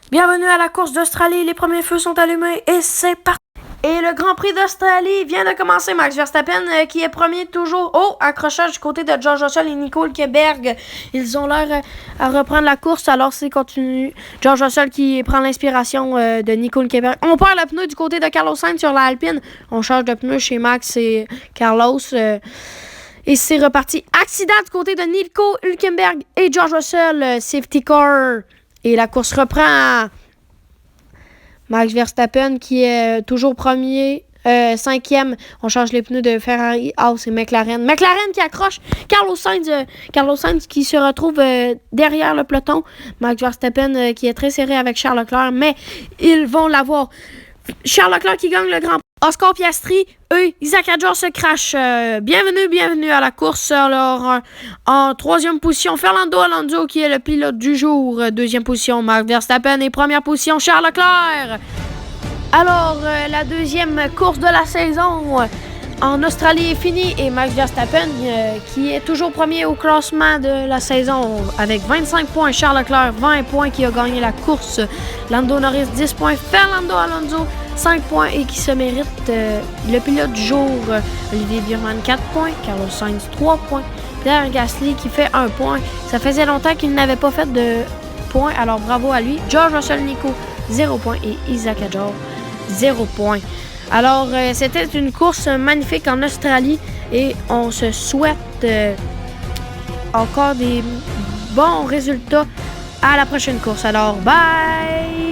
Bienvenue à la course d'Australie, les premiers feux sont allumés et c'est parti! Et le Grand Prix d'Australie vient de commencer. Max Verstappen qui est premier toujours au accrochage du côté de George Russell et Nico Hülkenberg. Ils ont l'air à reprendre la course alors c'est continu. George Russell qui prend l'inspiration de Nico Hülkenberg. On perd le pneu du côté de Carlos Sainz sur la Alpine. On change de pneu chez Max et Carlos. Et c'est reparti. Accident du côté de Nico Hülkenberg et George Russell. Safety car. Et la course reprend. Max Verstappen qui est toujours premier, cinquième. On change les pneus de Ferrari, Haas et McLaren. McLaren qui accroche Carlos Sainz qui se retrouve derrière le peloton. Max Verstappen qui est très serré avec Charles Leclerc, mais ils vont l'avoir. Charles Leclerc qui gagne le Grand Prix. Oscar Piastri, eux, Isaac Hadjar se crash. Bienvenue à la course. Alors, en troisième position, Fernando Alonso qui est le pilote du jour. Deuxième position, Max Verstappen. Et première position, Charles Leclerc. Alors, la deuxième course de la saison en Australie est finie. Et Max Verstappen qui est toujours premier au classement de la saison avec 25 points. Charles Leclerc, 20 points qui a gagné la course. Lando Norris, 10 points. Fernando Alonso, 5 points et qui se mérite le pilote du jour. Olivier Biermann, 4 points. Carlos Sainz, 3 points. Pierre Gasly qui fait 1 point. Ça faisait longtemps qu'il n'avait pas fait de points, alors bravo à lui. George Russell Nico, 0 points. Et Isaac Hadjar, 0 points. Alors, c'était une course magnifique en Australie et on se souhaite encore des bons résultats à la prochaine course. Alors, bye!